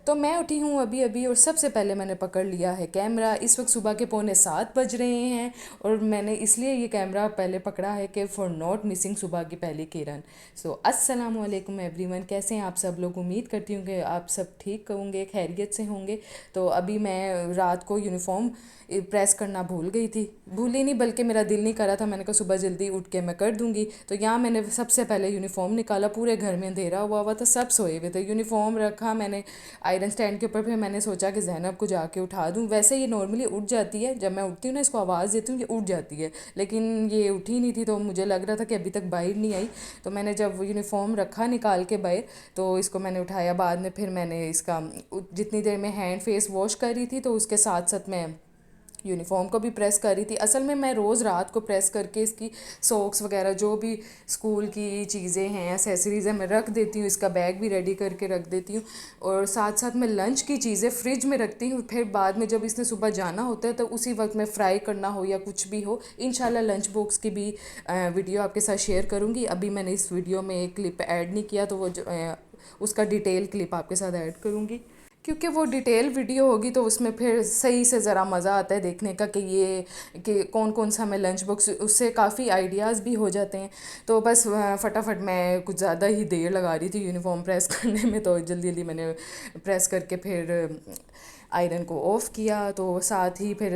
तो मैं उठी हूँ अभी अभी और सबसे पहले मैंने पकड़ लिया है कैमरा। इस वक्त सुबह के 6:45 बज रहे हैं और मैंने इसलिए ये कैमरा पहले पकड़ा है कि फॉर नॉट मिसिंग सुबह की पहली किरण। सो अस्सलाम वालेकुम एवरीवन, कैसे हैं आप सब लोग? उम्मीद करती हूँ कि आप सब ठीक होंगे, खैरियत से होंगे। तो अभी मैं रात को यूनिफॉर्म प्रेस करना भूल गई थी, भूल ही नहीं बल्कि मेरा दिल नहीं कर रहा था। मैंने कहा सुबह जल्दी उठ के मैं कर दूंगी। तो यहाँ मैंने सबसे पहले यूनिफॉर्म निकाला, पूरे घर में अंधेरा हुआ हुआ था, सब सोए हुए थे। यूनिफॉर्म रखा मैंने आयरन स्टैंड के ऊपर। फिर मैंने सोचा कि ज़ैनब को जाके उठा दूँ। वैसे ये नॉर्मली उठ जाती है, जब मैं उठती हूँ ना इसको आवाज़ देती हूँ ये उठ जाती है, लेकिन ये उठी नहीं थी। तो मुझे लग रहा था कि अभी तक बाहर नहीं आई। तो मैंने जब यूनिफॉर्म रखा निकाल के बाहर, तो इसको मैंने उठाया बाद में। फिर मैंने इसका जितनी देर में हैंड फेस वॉश कर रही थी तो उसके साथ साथ मैं यूनिफॉर्म को भी प्रेस कर रही थी। असल में मैं रोज़ रात को प्रेस करके इसकी सॉक्स वगैरह जो भी स्कूल की चीज़ें हैं, एसेसरीज़ हैं, मैं रख देती हूँ। इसका बैग भी रेडी करके रख देती हूँ और साथ साथ मैं लंच की चीज़ें फ्रिज में रखती हूँ। फिर बाद में जब इसने सुबह जाना होता है तो उसी वक्त मैं फ्राई करना हो या कुछ भी हो, इंशाल्लाह लंच बॉक्स की भी वीडियो आपके साथ शेयर करूँगी। अभी मैंने इस वीडियो में एक क्लिप ऐड नहीं किया तो वो उसका डिटेल क्लिप आपके साथ ऐड करूँगी, क्योंकि वो डिटेल वीडियो होगी तो उसमें फिर सही से ज़रा मज़ा आता है देखने का कि ये कि कौन कौन सा हमें लंच बॉक्स, उससे काफ़ी आइडियाज़ भी हो जाते हैं। तो बस फटाफट मैं कुछ ज़्यादा ही देर लगा रही थी यूनिफॉर्म प्रेस करने में, तो जल्दी जल्दी मैंने प्रेस करके फिर आयरन को ऑफ़ किया। तो साथ ही फिर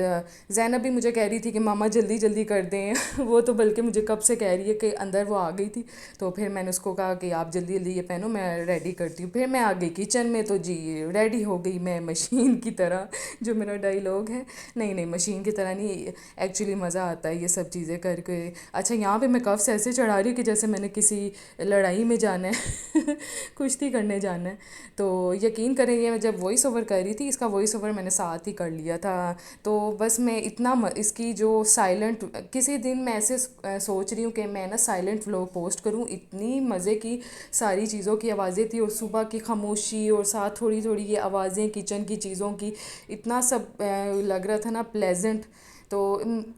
ज़ैनब भी मुझे कह रही थी कि मामा जल्दी जल्दी कर दें वो तो बल्कि मुझे कब से कह रही है कि अंदर वो आ गई थी। तो फिर मैंने उसको कहा कि आप जल्दी जल्दी ये पहनो, मैं रेडी करती हूँ। फिर मैं आ गई किचन में, तो जी रेडी हो गई मैं मशीन की तरह, जो मेरा डायलॉग है। नहीं नहीं, मशीन की तरह नहीं, एक्चुअली मज़ा आता है ये सब चीज़ें करके। अच्छा, यहाँ पे मैं कफ से ऐसे चढ़ा रही हूँ कि जैसे मैंने किसी लड़ाई में जाना है कुश्ती करने जाना है। तो यकीन करें, ये मैं जब वॉइस ओवर कर रही थी, इसका वॉइस ओवर मैंने साथ ही कर लिया था। तो बस मैं इतना इसकी जो साइलेंट, किसी दिन मैं ऐसे सोच रही हूँ कि मैं ना साइलेंट व्लॉग पोस्ट करूँ। इतनी मज़े की सारी चीज़ों की आवाज़ें थी और सुबह की खामोशी और साथ थोड़ी थोड़ी ये आवाज़ें किचन की चीज़ों की, इतना सब लग रहा था ना प्लेजेंट। तो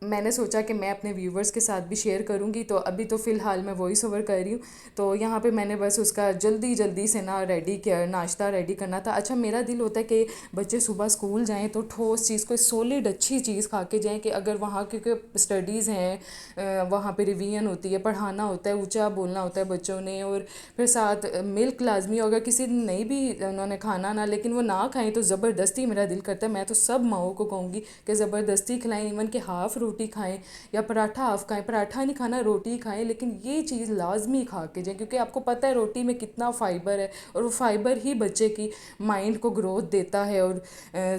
मैंने सोचा कि मैं अपने व्यूवर्स के साथ भी शेयर करूँगी। तो अभी तो फ़िलहाल मैं वॉइस ओवर कर रही हूँ। तो यहाँ पे मैंने बस उसका जल्दी जल्दी से ना रेडी किया, नाश्ता रेडी करना था। अच्छा, मेरा दिल होता है कि बच्चे सुबह स्कूल जाएं तो ठोस चीज़, कोई सॉलिड अच्छी चीज़ खा के जाएं, कि अगर वहाँ क्योंकि स्टडीज़ हैं, वहाँ पे रिवीजन होती है, पढ़ाना होता है, ऊंचा बोलना होता है बच्चों ने, और फिर साथ मिल्क लाजमी। अगर किसी दिन नहीं भी उन्होंने खाना ना, लेकिन वो ना खाएं तो ज़बरदस्ती, मेरा दिल करता है मैं तो सब माओं को कहूँगी कि ज़बरदस्ती खिलाएं। इवन कि हाफ़ रोटी खाएं या पराठा हाफ़ खाएं, पराठा नहीं खाना रोटी खाएं, लेकिन ये चीज़ लाजमी खा के जाएं, क्योंकि आपको पता है रोटी में कितना फ़ाइबर है और वो फ़ाइबर ही बच्चे की माइंड को ग्रोथ देता है और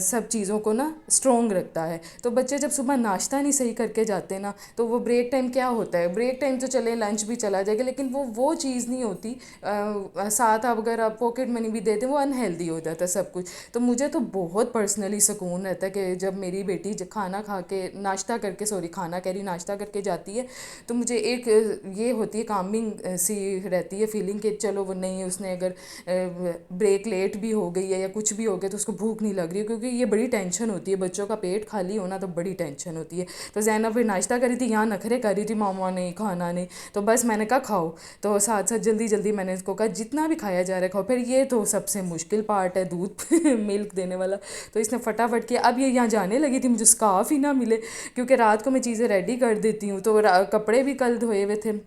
सब चीज़ों को ना स्ट्रॉन्ग रखता है। तो बच्चे जब सुबह नाश्ता नहीं सही करके जाते ना, तो वो ब्रेक टाइम क्या होता है, ब्रेक टाइम तो चले लंच भी चला जाएगा, लेकिन वो चीज़ नहीं होती। साथ आप अगर आप पॉकेट मनी भी देते वो अनहेल्दी हो जाता है सब कुछ। तो मुझे तो बहुत पर्सनली सुकून रहता है कि जब मेरी बेटी खाना खा के, नाश्ता करके, सॉरी खाना कह रही, नाश्ता करके जाती है, तो मुझे एक ये होती है कामिंग सी रहती है फीलिंग कि चलो वो नहीं, उसने अगर ब्रेक लेट भी हो गई है या कुछ भी हो गया तो उसको भूख नहीं लग रही है, क्योंकि ये बड़ी टेंशन होती है बच्चों का पेट खाली होना, तो बड़ी टेंशन होती है। तो ज़ैनब फिर नाश्ता करी थी, यहाँ नखरे कर रही थी मामा नहीं खाना नहीं, तो बस मैंने कहा खाओ। तो साथ साथ जल्दी जल्दी मैंने इसको कहा जितना भी खाया जा रहा है खाओ। फिर ये तो सबसे मुश्किल पार्ट है, दूध मिल्क देने वाला। तो इसने फटाफट किया। अब ये यहाँ जाने लगी थी, मुझे स्कार्फ ही ना मिले, क्योंकि रात को मैं चीज़ें रेडी कर देती हूँ। तो कपड़े भी कल धोए हुए थे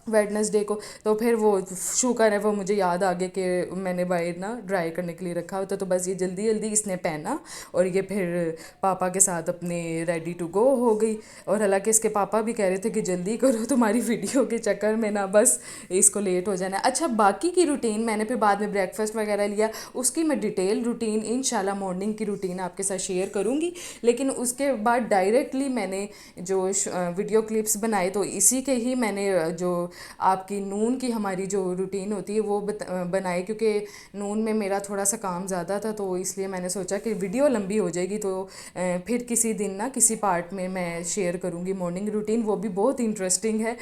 वेडनेसडे को, तो फिर वो शुक्र है वो मुझे याद आ गया कि मैंने बाहर ना ड्राई करने के लिए रखा होता। तो बस ये जल्दी जल्दी इसने पहना और ये फिर पापा के साथ अपने रेडी टू गो हो गई। और हालांकि इसके पापा भी कह रहे थे कि जल्दी करो, तुम्हारी वीडियो के चक्कर में ना बस इसको लेट हो जाना है। अच्छा, बाकी की रूटीन मैंने फिर बाद में ब्रेकफास्ट वगैरह लिया, उसकी मैं डिटेल रूटीन इंशाल्लाह मॉर्निंग की रूटीन आपके साथ शेयर करूँगी। लेकिन उसके बाद डायरेक्टली मैंने जो वीडियो क्लिप्स बनाए, तो इसी के ही मैंने जो आपकी नून की हमारी जो रूटीन होती है वो बनाए, क्योंकि नून में मेरा थोड़ा सा काम ज़्यादा था, तो इसलिए मैंने सोचा कि वीडियो लंबी हो जाएगी, तो फिर किसी दिन ना किसी पार्ट में मैं शेयर करूँगी मॉर्निंग रूटीन, वो भी बहुत इंटरेस्टिंग है।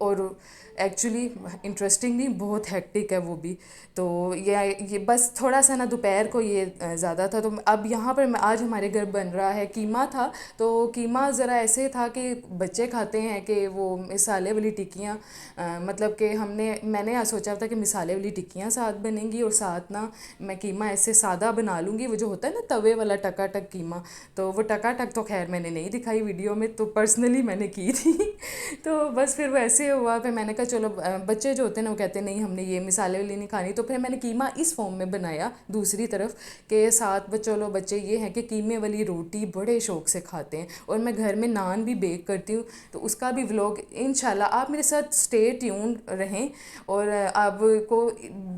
और एक्चुअली इंटरेस्टिंगली बहुत हेक्टिक है वो भी। तो ये बस थोड़ा सा ना दोपहर को ये ज़्यादा था। तो अब यहाँ पर आज हमारे घर बन रहा है, कीमा था। तो कीमा ज़रा ऐसे था कि बच्चे खाते हैं कि वो मिसाले वाली टिक्कियाँ, मतलब कि मैंने आज सोचा था कि मिसाले वाली टिक्कियाँ साथ बनेंगी और साथ ना मैं कीमा ऐसे सादा बना लूँगी, वो जो होता है ना तवे वाला टकाटक कीमा। तो वो टकाटक तो खैर मैंने नहीं दिखाई वीडियो में, तो पर्सनली मैंने की थी। तो बस फिर वो ऐसे हुआ, फिर मैंने कहा चलो बच्चे जो होते हैं ना वो कहते हैं नहीं हमने ये मिसाले वाली नहीं खानी, तो फिर मैंने कीमा इस फॉर्म में बनाया दूसरी तरफ के साथ। चलो बच्चे ये हैं कि कीमे वाली रोटी बड़े शौक से खाते हैं, और मैं घर में नान भी बेक करती हूँ, तो उसका भी व्लॉग इंशाल्लाह आप मेरे साथ स्टे ट्यून रहें। और आपको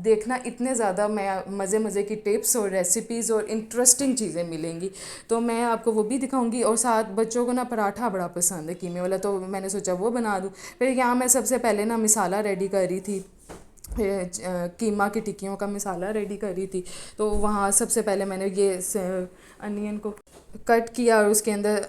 देखना इतने ज़्यादा मैं मज़े मज़े की टिप्स और रेसिपीज़ और इंटरेस्टिंग चीज़ें मिलेंगी, तो मैं आपको वो भी दिखाऊंगी। और साथ बच्चों को ना पराठा बड़ा पसंद है कीमे वाला, तो मैंने सोचा वो बना दूँ। फिर यहाँ मैं सबसे पहले ना मिसाला रेडी कर रही थी, कीमा की टिक्कियों का मिसाला रेडी कर रही थी। तो वहाँ सबसे पहले मैंने ये अनियन को कट किया, और उसके अंदर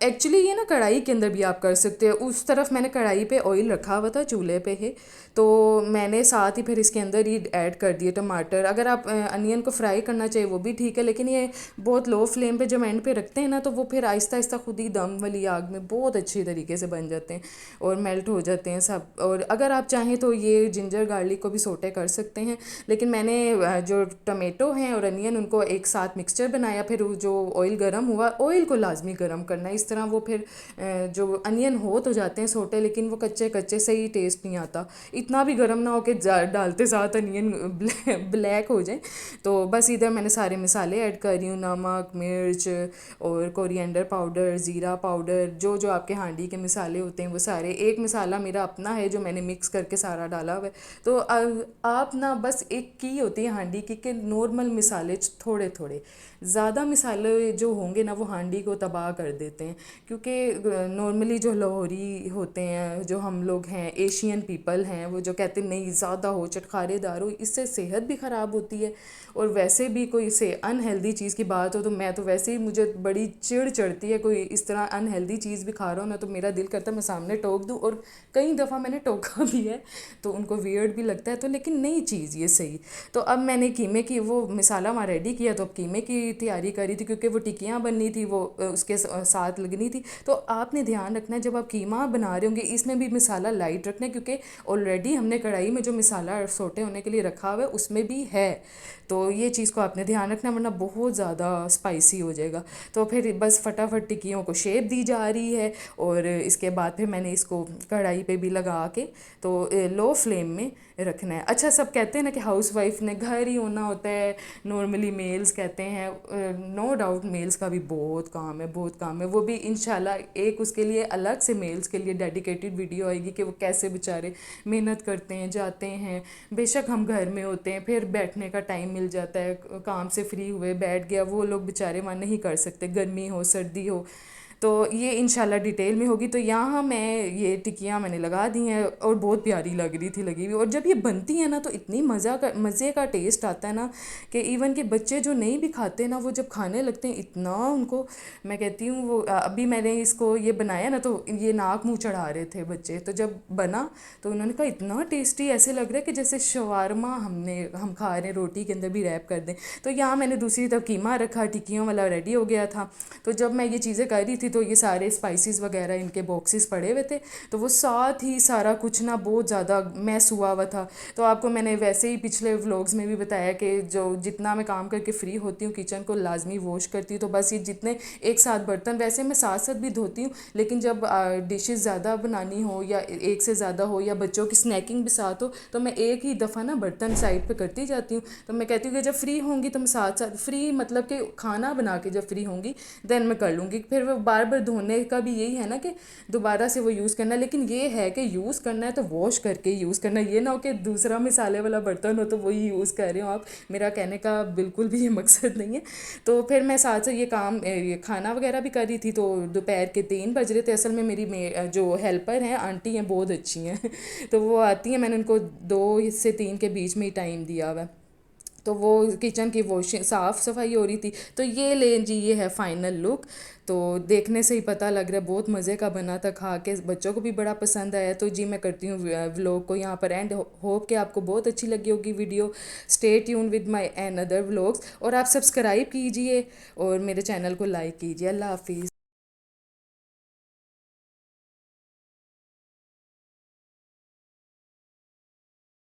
एक्चुअली ये ना कढ़ाई के अंदर भी आप कर सकते हो। उस तरफ मैंने कढ़ाई पे ऑयल रखा हुआ था, चूल्हे पे है, तो मैंने साथ ही फिर इसके अंदर ही ऐड कर दिए टमाटर। अगर आप अनियन को फ्राई करना चाहिए वो भी ठीक है, लेकिन ये बहुत लो फ्लेम पे जब एंड पे रखते हैं ना तो वो फिर आहिस्ता आहिस्ता खुद ही दम वाली आग में बहुत अच्छी तरीके से बन जाते हैं और मेल्ट हो जाते हैं सब। और अगर आप चाहें तो ये जिंजर गार्लिक को भी सोटे कर सकते हैं, लेकिन मैंने जो टमेटो हैं और अनियन उनको एक साथ मिक्सचर बनाया। फिर जो ऑयल गर्म हुआ, ऑयल को लाजमी गर्म करना है, इस तरह वो फिर जो अनियन हो तो जाते हैं सोटे, लेकिन वो कच्चे कच्चे से ही टेस्ट नहीं आता। इतना भी गर्म ना हो कि डालते साथ अनियन ब्लैक हो जाए। तो बस इधर मैंने सारे मसाले ऐड कर रही हूँ, नमक, मिर्च और कोरिएंडर पाउडर, ज़ीरा पाउडर, जो जो आपके हांडी के मसाले होते हैं वो सारे। एक मसाला मेरा अपना है जो मैंने मिक्स करके सारा डाला हुआ है। तो आप ना बस एक की होती है हांडी की कि नॉर्मल मसाले थोड़े थोड़े, ज़्यादा मसाले जो होंगे ना वो हांडी को तबाह कर देते हैं। क्योंकि नॉर्मली जो लाहौरी होते हैं, जो हम लोग हैं एशियन पीपल हैं, वो जो कहते हैं नहीं ज़्यादा हो, चटखारेदार हो, इससे सेहत भी ख़राब होती है। और वैसे भी कोई से अनहेल्दी चीज़ की बात हो तो मैं तो वैसे ही मुझे बड़ी चिढ़ चढ़ती है, कोई इस तरह अनहेल्दी चीज़ भी खा रहा हो ना तो मेरा दिल करता है मैं सामने टोक दूँ, और कई दफ़ा मैंने टोका भी है, तो उनको वियर्ड भी लगता है। तो लेकिन नई चीज़ ये सही। तो अब मैंने कीमे की वो मिसाला वहाँ रेडी किया, तो अब कीमे की तैयारी करी थी क्योंकि वो टिक्कियाँ बननी थी, वो उसके साथ लगनी थी। तो आपने ध्यान रखना है जब आप कीमा बना रहे होंगे इसमें भी मसाला लाइट रखना है, क्योंकि ऑलरेडी हमने कढ़ाई में जो मसाला सोटे होने के लिए रखा हुआ है उसमें भी है। तो ये चीज़ को आपने ध्यान रखना, वरना बहुत ज़्यादा स्पाइसी हो जाएगा। तो फिर बस फटाफट टिक्कियों को शेप दी जा रही है, और इसके बाद फिर मैंने इसको कढ़ाई पे भी लगा के तो लो फ्लेम में रखना है। अच्छा, सब कहते हैं ना कि हाउस वाइफ ने घर ही होना होता है, नॉर्मली मेल्स कहते हैं, नो डाउट मेल्स का भी बहुत काम है, बहुत काम है। वो भी इंशाल्लाह एक उसके लिए अलग से मेल्स के लिए डेडिकेटेड वीडियो आएगी कि वो कैसे बेचारे मेहनत करते हैं, जाते हैं। बेशक हम घर में होते हैं, फिर बैठने का टाइम मिल जाता है, काम से फ्री हुए बैठ गया, वो लोग बेचारे वहाँ नहीं कर सकते, गर्मी हो सर्दी हो। तो ये इंशाल्लाह डिटेल में होगी। तो यहाँ मैं ये टिक्कियाँ मैंने लगा दी हैं और बहुत प्यारी लग रही थी लगी हुई। और जब ये बनती है ना तो इतनी मज़े का टेस्ट आता है ना कि इवन के बच्चे जो नहीं भी खाते ना वो जब खाने लगते हैं इतना उनको, मैं कहती हूँ वो अभी मैंने इसको ये बनाया ना तो ये नाक मुँह चढ़ा रहे थे बच्चे। तो जब बना तो उन्होंने कहा इतना टेस्टी, ऐसे लग रहा है कि जैसे शवारमा हम खा रहे हैं, रोटी के अंदर भी रैप कर दें। तो यहाँ मैंने दूसरी तरफ कीमा रखा, टिक्कियों वाला रेडी हो गया था। तो जब मैं ये चीज़ें कर रही थी तो ये सारे स्पाइसेस वगैरह इनके बॉक्सेस पड़े हुए थे, तो वो साथ ही सारा कुछ ना बहुत ज़्यादा मैस हुआ हुआ था। तो आपको मैंने वैसे ही पिछले व्लॉग्स में भी बताया कि जो जितना मैं काम करके फ्री होती हूँ किचन को लाजमी वॉश करती हूँ। तो बस ये जितने एक साथ बर्तन वैसे मैं साथ साथ भी धोती हूँ, लेकिन जब डिशेस ज़्यादा बनानी हो या एक से ज़्यादा हो या बच्चों की स्नैकिंग भी साथ हो तो मैं एक ही दफ़ा ना बर्तन साइड पे करती जाती हूँ। तो मैं कहती हूँ कि जब फ्री होंगी तो मैं साथ साथ फ्री मतलब कि खाना बना के जब फ्री होंगी देन मैं कर लूँगी। फिर वो बार बार धोने का भी यही है ना कि दोबारा से वो यूज़ करना है, लेकिन ये है कि यूज़ करना है तो वॉश करके यूज़ करना है। ये ना हो कि दूसरा मिसाले वाला बर्तन हो तो वही यूज़ कर रहे हो आप। मेरा कहने का बिल्कुल भी ये मकसद नहीं है। तो फिर मैं साथ से ये काम ये खाना वगैरह भी कर रही थी। तो दोपहर के 3 बज रहे थे। असल में मेरी जो हेल्पर हैं आंटी हैं बहुत अच्छी हैं तो वो आती हैं, मैंने उनको 2 से 3 के बीच में ही टाइम दिया हुआ है। तो वो किचन की वॉशिंग साफ़ सफाई हो रही थी। तो ये ले जी, ये है फाइनल लुक। तो देखने से ही पता लग रहा है बहुत मज़े का बना था, खा के बच्चों को भी बड़ा पसंद आया। तो जी मैं करती हूँ व्लॉग को यहाँ पर एंड। होप कि आपको बहुत अच्छी लगी होगी video. Stay tune with my and other vlogs, और आप सब्सक्राइब कीजिए और मेरे चैनल को लाइक कीजिए। अल्लाह हाफिज़।